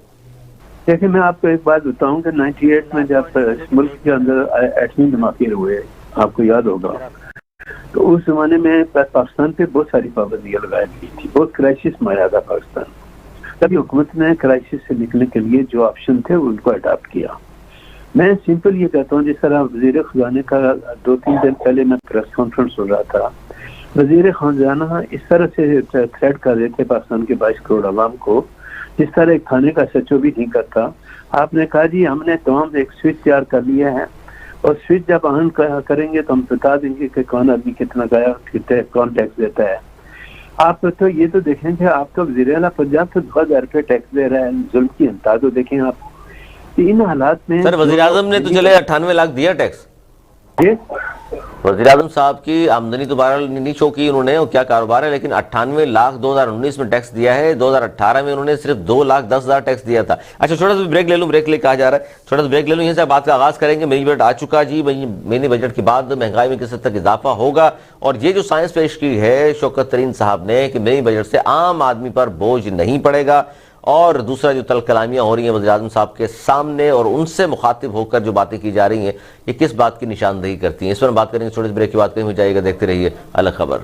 دیکھیں میں آپ کو ایک بات بتاؤں کہ 98 میں جب اس ملک کے اندر ایٹمی دھماکے ہوئے، آپ کو یاد ہوگا، تو اس زمانے میں پاکستان پہ بہت ساری پابندیاں لگائی گئی تھی، بہت کرائسس میں آیا تھا پاکستان. تبھی حکومت نے کرائسس سے نکلنے کے لیے جو آپشن تھے ان کو اڈاپٹ کیا. میں سمپل یہ کہتا ہوں، جس طرح وزیر خزانہ کا 2-3 دن پہلے میں پریس کانفرنس ہو رہا تھا، وزیر خزانہ اس طرح سے تھریٹ کر رہے تھے پاکستان کے 22 کروڑ عوام کو جس طرح ایک کھانے کا سچو بھی نہیں کرتا. آپ نے کہا جی ہم نے تمام ایک سوئچ تیار کر لیا ہے اور سوئچ جب آن کریں گے تو ہم بتا دیں گے کہ کون آدمی کتنا گیا، کون ٹیکس دیتا ہے. آپ تو یہ تو دیکھیں کہ آپ کا وزیر اعلیٰ پنجاب تو 2000 روپے ٹیکس دے رہا ہے، ظلم کی انتہا تو دیکھیں آپ. ان حالات میں سر وزیر اعظم نے تو چلے 98 لاکھ دیا ٹیکس. وزیر اعظم صاحب کی آمدنی تو بہرحال نہیں شو کی انہوں نے، کیا کاروبار ہے، لیکن 98 لاکھ 2019 میں ٹیکس دیا ہے. 2018 میں انہوں نے صرف 2,10,000 ٹیکس دیا تھا. اچھا چھوٹا سا بریک لے لوں، بریک لے کہا جا رہا ہے، چھوٹا سا بریک لے لوں، یہیں سے بات کا آغاز کریں گے. منی بجٹ آ چکا جی، منی بجٹ کے بعد مہنگائی میں کس حد تک اضافہ ہوگا، اور یہ جو سائنس پیش کی ہے شوکت ترین صاحب نے کہ منی بجٹ سے عام آدمی پر بوجھ نہیں پڑے گا، اور دوسرا جو تلخ کلامیاں ہو رہی ہیں وزیر اعظم صاحب کے سامنے اور ان سے مخاطب ہو کر جو باتیں کی جا رہی ہیں، یہ کس بات کی نشاندہی کرتی ہیں، اس پر بات کریں گے. چھوٹے سے بریک کی بات کہیں ہو جائے گا، دیکھتے رہیے الگ خبر.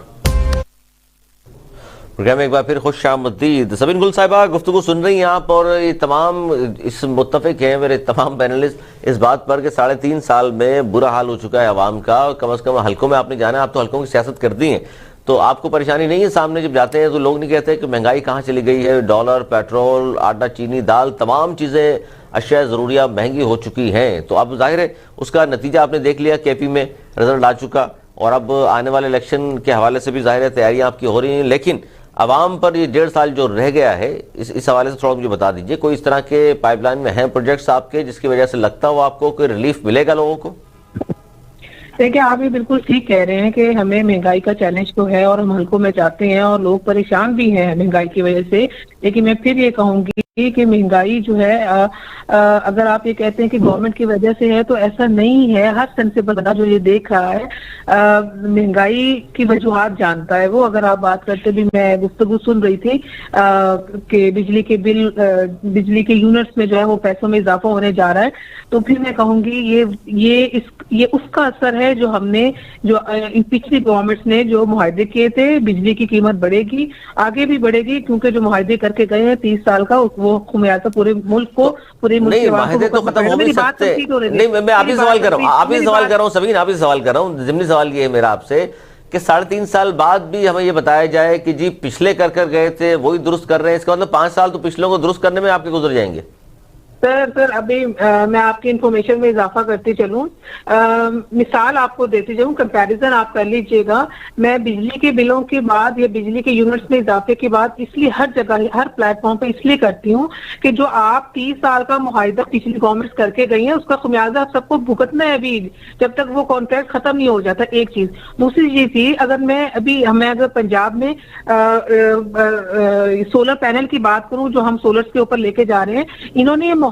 پروگرام میں ایک بار پھر خوش آمدید. سبین گل صاحبہ گفتگو سن رہی ہیں آپ، اور یہ تمام اس متفق ہیں میرے تمام پینلسٹ اس بات پر کہ 3.5 سال میں برا حال ہو چکا ہے عوام کا. کم از کم حلقوں میں آپ نے جانا ہے، آپ تو حلقوں کی سیاست کرتی ہیں، تو آپ کو پریشانی نہیں ہے؟ سامنے جب جاتے ہیں تو لوگ نہیں کہتے کہ مہنگائی کہاں چلی گئی ہے، ڈالر، پیٹرول، آٹا، چینی، دال، تمام چیزیں اشیاء ضروریہ مہنگی ہو چکی ہیں. تو اب ظاہر ہے اس کا نتیجہ آپ نے دیکھ لیا، کے پی میں رزلٹ آ چکا، اور اب آنے والے الیکشن کے حوالے سے بھی ظاہر ہے تیاریاں آپ کی ہو رہی ہیں. لیکن عوام پر یہ 1.5 سال جو رہ گیا ہے، اس حوالے سے تھوڑا مجھے بتا دیجئے، کوئی اس طرح کے پائپ لائن میں ہیں پروجیکٹس آپ کے جس کی وجہ سے لگتا ہو آپ کو کہ ریلیف ملے گا لوگوں کو؟ دیکھیں آپ یہ بالکل ٹھیک کہہ رہے ہیں کہ ہمیں مہنگائی کا چیلنج تو ہے اور ہم حلقوں میں جاتے ہیں اور لوگ پریشان بھی ہیں مہنگائی کی وجہ سے. لیکن میں پھر یہ کہوں گی کہ مہنگائی جو ہے اگر آپ یہ کہتے ہیں کہ گورنمنٹ کی وجہ سے ہے تو ایسا نہیں ہے. ہر سینسیبل بندہ جو یہ دیکھ رہا ہے مہنگائی کی وجوہات جانتا ہے وہ. اگر آپ بات کرتے بھی، میں گفتگو سن رہی تھی کہ بجلی کے بل، بجلی کے یونٹس میں جو ہے وہ پیسوں میں اضافہ ہونے جا رہا ہے، تو پھر میں کہوں گی یہ اس کا اثر ہے جو ہم نے، جو پچھلی گورنمنٹس نے جو معاہدے کیے تھے. بجلی کی قیمت بڑھے گی، آگے بھی بڑھے گی، کیونکہ جو معاہدے کر کے گئے ہیں 30 سال کا وہ خمیازہ پورے ملک کو، پورے ملک نہیں معاہدے تو ختم ہو نہیں سکتے. نہیں میں آپ ہی سوال کر رہا ہوں سبین، آپ ہی سوال کر رہا ہوں. ضمنی سوال یہ ہے میرا آپ سے کہ 3.5 سال بعد بھی ہمیں یہ بتایا جائے کہ جی پچھلے کر گئے تھے وہی درست کر رہے ہیں، اس کا مطلب 5 سال تو پچھلوں کو درست کرنے میں آپ کے گزر جائیں گے. سر ابھی میں آپ کی انفارمیشن میں اضافہ کرتی چلوں، مثال آپ کو دیتی جاؤں، کمپیریزن آپ کر لیجئے گا. میں بجلی کے بلوں کے بعد یا بجلی کے یونٹس میں اضافے کے بعد اس لیے ہر جگہ ہر پلیٹ فارم پہ اس لیے کرتی ہوں کہ جو آپ 30 سال کا معاہدہ پچھلی گورنمنٹ کر کے گئی ہیں اس کا خمیازہ آپ سب کو بھگتنا ہے ابھی جب تک وہ کانٹریکٹ ختم نہیں ہو جاتا. ایک چیز. دوسری چیز تھی، اگر پنجاب میں سولر پینل کی بات کروں جو ہم سولرز کے اوپر لے کے جا رہے ہیں، انہوں نے یہ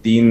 3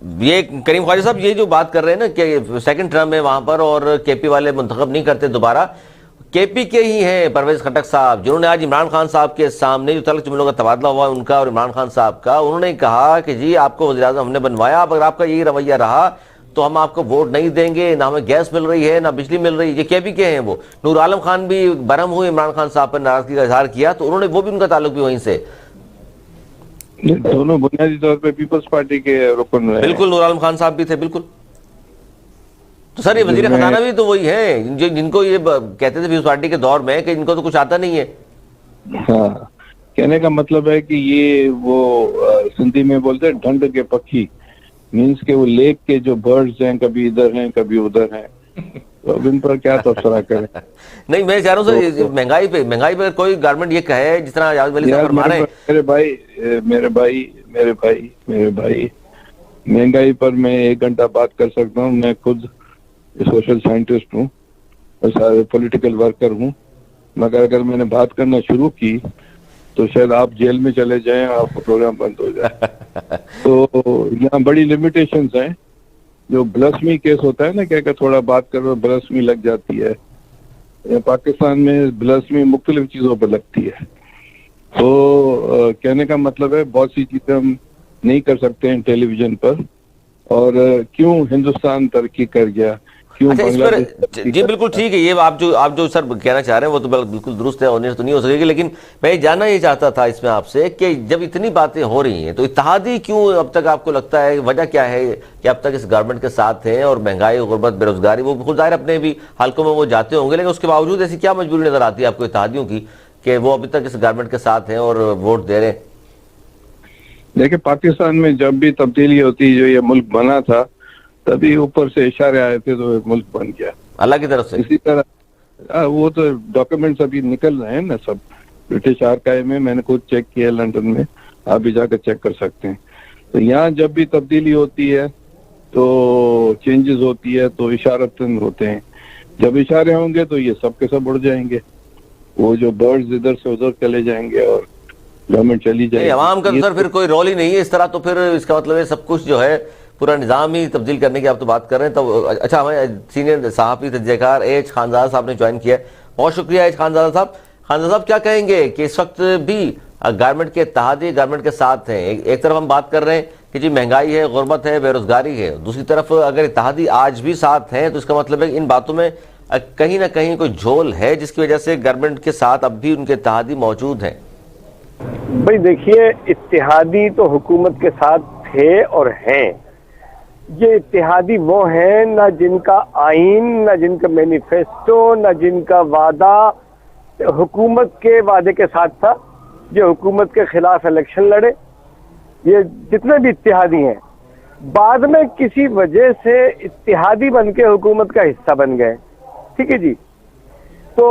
یہ کریم خواجہ صاحب یہ جو بات کر رہے ہیں نا کہ سیکنڈ ٹرم میں وہاں پر اور کے پی والے منتخب نہیں کرتے دوبارہ، کے پی کے ہی ہیں پرویز خٹک صاحب جنہوں نے آج عمران خان صاحب کے سامنے جو تلخ جملوں کا تبادلہ ہوا ان کا اور عمران خان صاحب کا، انہوں نے کہا کہ جی آپ کو وزیر اعظم ہم نے بنوایا، اب اگر آپ کا یہی رویہ رہا تو ہم آپ کو ووٹ نہیں دیں گے، نہ ہمیں گیس مل رہی ہے نہ بجلی مل رہی ہے۔ یہ کے پی کے ہیں وہ۔ نور عالم خان بھی برہم ہوئے عمران خان صاحب پر ناراضگی کا اظہار کیا، تو انہوں نے وہ بھی ان کا تعلق بھی وہیں سے، دونوں بنیادی طور پہ پیپلز پارٹی کے رکن رہے ہیں۔ بالکل نور عالم خان صاحب بھی تھے، بالکل۔ تو سر یہ وزیر خزانہ بھی تو وہی ہیں جن کو یہ کہتے تھے پیپلز پارٹی کے دور میں کہ ان کو تو کچھ آتا نہیں ہے۔ ہاں، کہنے کا مطلب ہے کہ یہ وہ سندھی میں بولتے ہیں ڈھنڈ کے پکھی، مینس کہ وہ لیک کے جو برڈز ہیں کبھی ادھر ہیں کبھی ادھر ہیں، تو اب ان پر کیا تبصرہ کریں۔ نہیں میں چاہ رہا ہوں سر مہنگائی پہ کوئی گورنمنٹ یہ کہے جس طرح یاد ولی صاحب فرما رہے ہیں۔ میرے بھائی مہنگائی پر میں 1 گھنٹہ بات کر سکتا ہوں، میں خود سوشل سائنٹسٹ ہوں اور سارے پولیٹیکل ورکر ہوں، مگر اگر میں نے بات کرنا شروع کی تو شاید آپ جیل میں چلے جائیں، آپ کا پروگرام بند ہو جائے۔ تو یہاں بڑی لیمیٹیشنز ہیں، جو بلسمی کیس ہوتا ہے نا کہ تھوڑا بات کرو بلسمی لگ جاتی ہے، پاکستان میں بلسمی مختلف چیزوں پہ لگتی ہے۔ تو کہنے کا مطلب ہے بہت سی چیزیں ہم نہیں کر سکتے ہیں ٹیلی ویژن پر، اور کیوں ہندوستان ترقی کر گیا، کیوں بنگلہ دیش۔ جی بالکل ٹھیک ہے، یہ آپ جو سر کہنا چاہ رہے ہیں وہ تو بالکل درست ہے، ہونے تو نہیں ہو سکے گی، لیکن میں جاننا یہ چاہتا تھا اس میں آپ سے کہ جب اتنی باتیں ہو رہی ہیں تو اتحادی کیوں اب تک آپ کو لگتا ہے، وجہ کیا ہے کہ اب تک اس گورنمنٹ کے ساتھ ہیں؟ اور مہنگائی، غربت، بے روزگاری، وہ خود ظاہر اپنے بھی حلقوں میں وہ جاتے ہوں گے، لیکن اس کے باوجود ایسی کیا مجبوری نظر آتی ہے آپ کو اتحادیوں کی کہ وہ ابھی تک اس گورنمنٹ کے ساتھ ہیں اور ووٹ دے رہے ہیں؟ دیکھیں پاکستان میں جب بھی تبدیلی ہوتی، جو یہ ملک بنا تھا تبھی اوپر سے اشارے آئے تھے تو ملک بن گیا اللہ کی طرف سے۔ اسی طرح وہ تو ڈاکیومنٹس ابھی نکل رہے ہیں نا سب، برٹش آرکائیو میں، میں نے خود چیک کیا لنڈن میں، آپ بھی جا کر چیک کر سکتے ہیں۔ تو یہاں جب بھی تبدیلی ہوتی ہے تو چینجز ہوتی ہے تو اشارتن ہوتے ہیں، جب اشارے ہوں گے تو یہ سب کے سب اڑ جائیں گے، وہ جو برڈز ادھر سے ادھر چلے جائیں گے اور گورنمنٹ چلی جائے گی۔ عوام کا سر پھر کوئی رول ہی نہیں ہے اس طرح، تو پھر اس کا مطلب ہے سب کچھ جو ہے پورا نظام ہی تبدیل کرنے کی آپ تو بات کر رہے ہیں۔ تو اچھا، ہمیں سینئر صحافی تجزیہ کار ایچ خانزادہ صاحب نے جوائن کیا ہے، بہت شکریہ ایچ خانزادہ صاحب۔ خانزادہ صاحب کیا کہیں گے کہ اس وقت بھی گورنمنٹ کے اتحادی گورنمنٹ کے ساتھ ہیں؟ ایک طرف ہم بات کر رہے ہیں کہ جی مہنگائی ہے، غربت ہے، بے روزگاری ہے، دوسری طرف اگر اتحادی آج بھی ساتھ ہیں تو اس کا مطلب ہے کہ ان باتوں میں کہیں نہ کہیں کوئی جھول ہے جس کی وجہ سے گورنمنٹ کے ساتھ اب بھی ان کے اتحادی موجود ہیں۔ بھائی دیکھیے، اتحادی تو حکومت کے ساتھ تھے اور ہیں۔ یہ اتحادی وہ ہیں نہ جن کا آئین، نہ جن کا مینیفیسٹو، نہ جن کا وعدہ حکومت کے وعدے کے ساتھ تھا، جو حکومت کے خلاف الیکشن لڑے۔ یہ جتنے بھی اتحادی ہیں بعد میں کسی وجہ سے اتحادی بن کے حکومت کا حصہ بن گئے، ٹھیک ہے جی۔ تو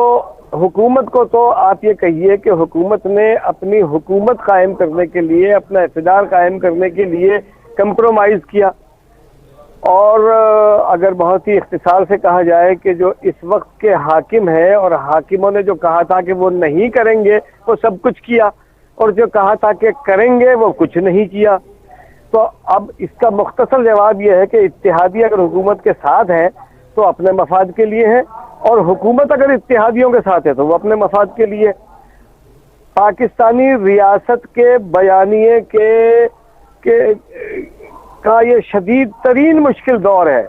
حکومت کو تو آپ یہ کہیے کہ حکومت نے اپنی حکومت قائم کرنے کے لیے، اپنا اقتدار قائم کرنے کے لیے کمپرومائز کیا، اور اگر بہت ہی اختصار سے کہا جائے کہ جو اس وقت کے حاکم ہیں اور حاکموں نے جو کہا تھا کہ وہ نہیں کریں گے وہ سب کچھ کیا، اور جو کہا تھا کہ کریں گے وہ کچھ نہیں کیا۔ تو اب اس کا مختصر جواب یہ ہے کہ اتحادی اگر حکومت کے ساتھ ہیں تو اپنے مفاد کے لیے ہیں، اور حکومت اگر اتحادیوں کے ساتھ ہے تو وہ اپنے مفاد کے لیے۔ پاکستانی ریاست کے بیانیے کا یہ شدید ترین مشکل دور ہے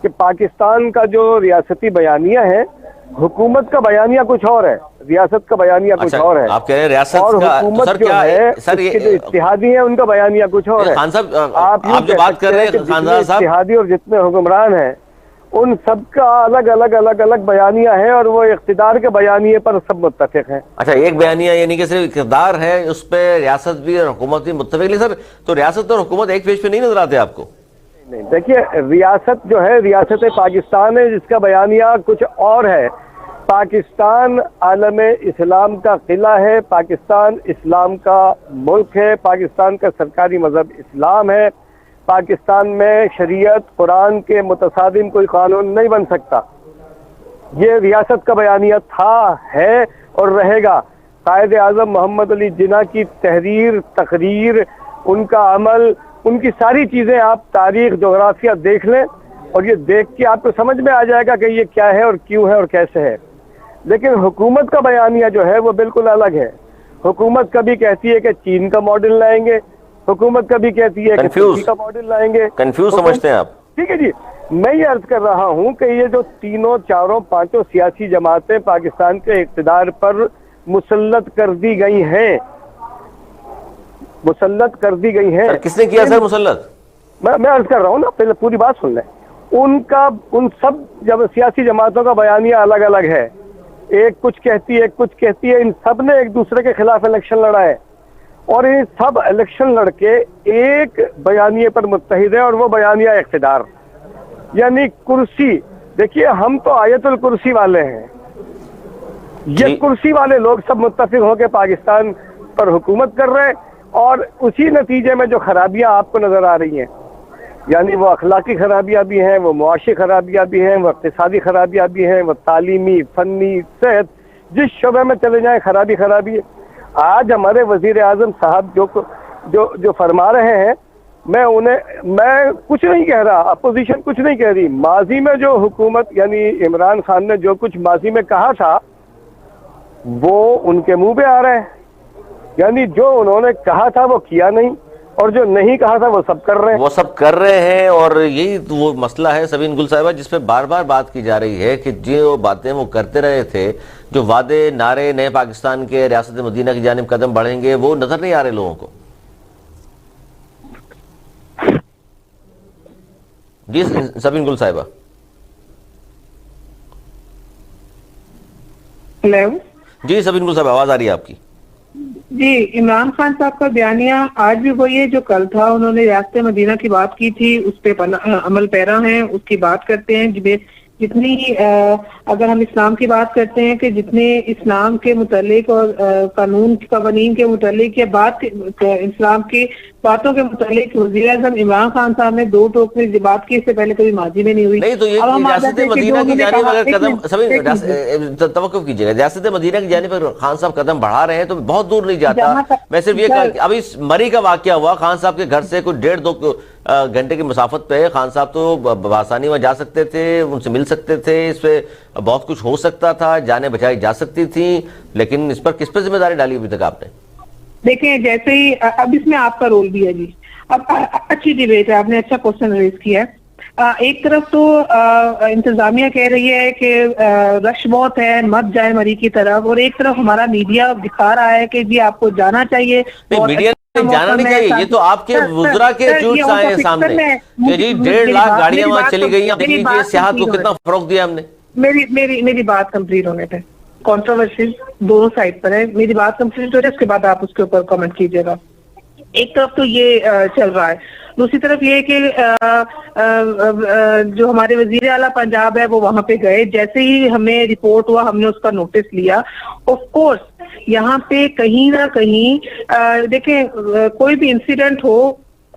کہ پاکستان کا جو ریاستی بیانیہ ہے، حکومت کا بیانیہ کچھ اور ہے، ریاست کا بیانیہ کچھ اور ہے، آپ کہہ رہے ہیں ریاست اور کا، حکومت سر جو کیا ہے سر اس کے جو اتحادی ہیں ان کا بیانیہ کچھ اور ہے۔ خان صاحب آپ آپ جو بات کر رہے ہیں خان صاحب، اتحادی اور جتنے حکمران ہیں ان سب کا الگ الگ بیانیہ ہے، اور وہ اقتدار کے بیانیے پر سب متفق ہیں۔ اچھا ایک بیانیہ یعنی کہ صرف اقتدار ہے، اس پہ ریاست بھی اور حکومت بھی متفق، لیکن سر تو ریاست اور حکومت ایک پیج پہ نہیں نظر آتے آپ کو؟ نہیں، دیکھیے ریاست جو ہے ریاست پاکستان ہے، جس کا بیانیہ کچھ اور ہے۔ پاکستان عالم اسلام کا قلعہ ہے، پاکستان اسلام کا ملک ہے، پاکستان کا سرکاری مذہب اسلام ہے، پاکستان میں شریعت قرآن کے متصادم کوئی قانون نہیں بن سکتا۔ یہ ریاست کا بیانیہ تھا، ہے اور رہے گا۔ قائد اعظم محمد علی جناح کی تحریر، تقریر، ان کا عمل ان کی ساری چیزیں آپ تاریخ جغرافیہ دیکھ لیں اور یہ دیکھ کے آپ کو سمجھ میں آ جائے گا کہ یہ کیا ہے اور کیوں ہے اور کیسے ہے. لیکن حکومت کا بیانیہ جو ہے وہ بالکل الگ ہے. حکومت کبھی کہتی ہے کہ چین کا ماڈل لائیں گے, حکومت کبھی کہتی ہے کہ ترکی کا ماڈل لائیں گے. کنفیوز سمجھتے ہیں آپ؟ ٹھیک ہے جی, میں یہ عرض کر رہا ہوں کہ یہ جو تینوں چاروں پانچوں سیاسی جماعتیں پاکستان کے اقتدار پر مسلط کر دی گئی ہیں, مسلط کر دی گئی ہیں. کس نے کیا سر مسلط؟ میں عرض کر رہا ہوں نا, پہلے پوری بات سن لیں. ان سب جب سیاسی جماعتوں کا بیانیہ الگ الگ ہے, ایک کچھ کہتی ہے ایک کچھ کہتی ہے. ان سب نے ایک دوسرے کے خلاف الیکشن لڑا ہے اور یہ سب الیکشن لڑ کے ایک بیانیے پر متحد ہے اور وہ بیانیہ اقتدار, یعنی کرسی. دیکھیے ہم تو آیت الکرسی والے ہیں, یہ کرسی والے لوگ سب متفق ہو کے پاکستان پر حکومت کر رہے ہیں اور اسی نتیجے میں جو خرابیاں آپ کو نظر آ رہی ہیں, یعنی وہ اخلاقی خرابیاں بھی ہیں, وہ معاشی خرابیاں بھی ہیں, وہ اقتصادی خرابیاں بھی ہیں, وہ تعلیمی, فنی, صحت, جس شعبے میں چلے جائیں خرابی ہے. آج ہمارے وزیر اعظم صاحب جو فرما رہے ہیں, میں کچھ نہیں کہہ رہا, اپوزیشن کچھ نہیں کہہ رہی. ماضی میں جو حکومت یعنی عمران خان نے جو کچھ ماضی میں کہا تھا وہ ان کے منہ پہ آ رہا ہے. یعنی جو انہوں نے کہا تھا وہ کیا نہیں, اور جو نہیں کہا تھا وہ سب کر رہے ہیں. اور یہی وہ مسئلہ ہے سبین گل صاحبہ جس پہ بار بار بات کی جا رہی ہے کہ جو باتیں وہ کرتے رہے تھے, جو وعدے نعرے نئے پاکستان کے ریاست مدینہ کی جانب قدم بڑھیں گے, وہ نظر نہیں آ رہے لوگوں کو. جی سبین گل صاحبہ. ہیلو جی سبین گل صاحبہ, آواز آ رہی ہے آپ کی؟ جی, عمران خان صاحب کا بیانیہ آج بھی وہی ہے جو کل تھا. انہوں نے ریاست مدینہ کی بات کی تھی, اس پہ عمل پیرا ہیں, اس کی بات کرتے ہیں. جتنی اگر ہم اسلام کی بات کرتے ہیں کہ جتنے اسلام کے متعلق اور قوانین کے متعلق یا بات اسلام کی باتوں کے متعلق وزیر اعظم عمران خان صاحب نے دو ٹوک میں بات کی, اس سے پہلے کبھی ماضی میں نہیں ہوئی. نہیں تو یہ ریاست مدینہ کی جانب اگر قدم توقف کیجیے گا, ریاست مدینہ کی جانب اگر خان صاحب قدم بڑھا رہے ہیں تو بہت دور نہیں جاتا. میں صرف یہ کہا کہ ابھی مری کا واقعہ ہوا, خان صاحب کے گھر سے کوئی 1.5-2 گھنٹے کی مسافت پہ, خان صاحب تو بآسانی وہاں جا سکتے تھے, ان سے مل سکتے تھے, اس پہ بہت کچھ ہو سکتا تھا, جانیں بچائی جا سکتی تھیں. لیکن اس پر کس پہ ذمہ داری ڈالی ابھی تک آپ نے؟ دیکھیں جیسے ہی اب اس میں آپ کا رول بھی ہے جی. اب اچھی ڈیبیٹ ہے, آپ نے اچھا کوشچن ریز کیا ہے. ایک طرف تو انتظامیہ کہہ رہی ہے کہ رش بہت ہے, مت جائے مری کی طرف, اور ایک طرف ہمارا میڈیا دکھا رہا ہے کہ جی آپ کو جانا چاہیے. میڈیا جانا نہیں چاہیے, یہ تو آپ کے وزراء کے ٹویٹس آئے ہیں سامنے کہ جی 1.5 لاکھ گاڑیاں وہاں چلی گئی. آپ دیکھیے سیاحت کو کتنا فروغ دیا ہم نے. میری بات کمپلیٹ ہونے پہ, کنٹروورسی دونوں سائڈ پر ہے, میری بات کمپلیٹ ہو جائے اس کے بعد آپ اس کے اوپر کمنٹ کیجیے گا. ایک طرف تو یہ چل رہا ہے, دوسری طرف یہ کہ جو ہمارے وزیر اعلیٰ پنجاب ہے وہ وہاں پہ گئے. جیسے ہی ہمیں رپورٹ ہوا ہم نے اس کا نوٹس لیا. آف کورس یہاں پہ کہیں نہ کہیں دیکھیں کوئی بھی انسیڈنٹ ہو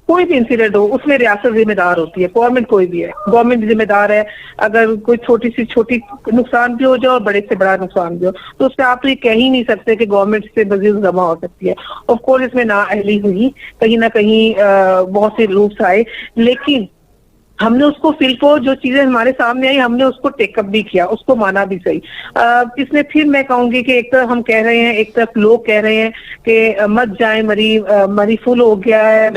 اس میں ریاست ذمہ دار ہوتی ہے, گورنمنٹ کوئی بھی ہے, گورنمنٹ ذمہ دار ہے. اگر کوئی چھوٹی نقصان بھی ہو جائے اور بڑے سے بڑا نقصان بھی ہو تو اس پہ آپ تو یہ کہہ ہی نہیں سکتے کہ گورنمنٹ سے مزید جمع ہو سکتی ہے. آف کورس اس میں نااہلی ہوئی, کہیں نہ کہیں بہت سے لوپس آئے, لیکن ہم نے اس کو فل کو جو چیزیں ہمارے سامنے آئی ہم نے اس کو ٹیک اپ بھی کیا, اس کو مانا بھی صحیح. اس میں پھر میں کہوں گی کہ ایک طرف ہم کہہ رہے ہیں, ایک طرف لوگ کہہ رہے ہیں کہ مت جائیں مری فل ہو گیا ہے.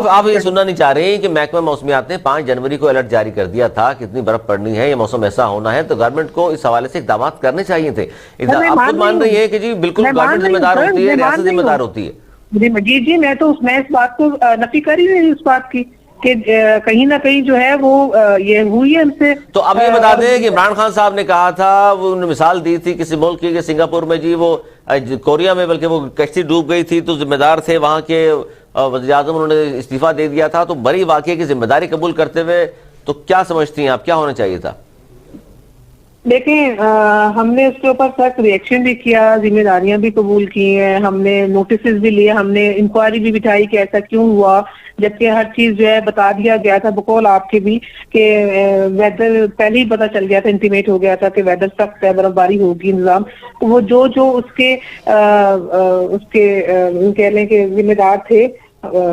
آپ یہ سننا نہیں چاہ رہے ہیں کہ محکمہ موسمیات نے 5 جنوری کو الرٹ جاری کر دیا تھا, کتنی برف پڑنی ہے, یہ موسم ایسا ہونا ہے, تو گورنمنٹ کو اس حوالے سے اقدامات کرنے چاہیے تھے. آپ خود مان رہی ہیں کہ جی بالکل گورنمنٹ ذمہ دار ہوتی ہے, ریاست ذمہ دار ہوتی ہے. جی میں اس بات کو نفی کر ہی نہیں اس بات کی کہ کہیں نہ کہیں جو ہے وہ یہ ہوئی ہے ہم سے. تو اب یہ بتا دیں کہ عمران خان صاحب نے کہا تھا, وہ انہوں نے مثال دی تھی کسی ملک کی کہ سنگاپور میں جی وہ کوریا میں بلکہ وہ کشتی ڈوب گئی تھی تو ذمہ دار تھے وہاں کے وزیر اعظم, انہوں نے استعفیٰ دے دیا تھا. تو بڑی واقعے کی ذمہ داری قبول کرتے ہوئے تو کیا سمجھتی ہیں آپ کیا ہونا چاہیے تھا؟ دیکھیں ہم نے اس کے اوپر سخت ریئیکشن بھی کیا, ذمہ داریاں بھی قبول کی ہیں, ہم نے نوٹسز بھی لیے, ہم نے انکوائری بھی بٹھائی کہ ایسا کیوں ہوا, جبکہ ہر چیز جو ہے بتا دیا گیا تھا بقول آپ کے بھی کہ ویدر پہلے ہی پتا چل گیا تھا, انٹیمیٹ ہو گیا تھا کہ ویدر سخت ہے, برف باری ہوگی. نظام وہ جو اس کے کہہ لیں کہ ذمہ دار تھے